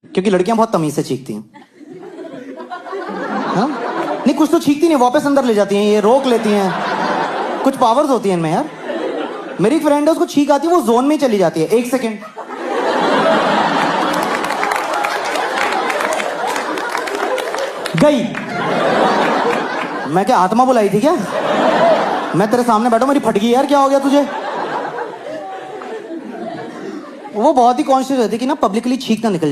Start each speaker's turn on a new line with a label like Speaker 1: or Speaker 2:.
Speaker 1: क्योंकि लड़कियां बहुत तमीज से चीखती हैं। हाँ? नहीं, कुछ तो चीखती नहीं, वापस अंदर ले जाती हैं, ये रोक लेती हैं, कुछ पावर्स होती हैं इनमें यार। मेरी फ्रेंड है, उसको छींक आती है, वो जोन में ही चली जाती है। 1 सेकेंड, गई। मैं क्या आत्मा बुलाई थी क्या? मैं तेरे सामने बैठा, मेरी फट गई यार, क्या हो गया तुझे? वो बहुत ही कॉन्शियस रहती कि ना पब्लिकली छींक ना निकल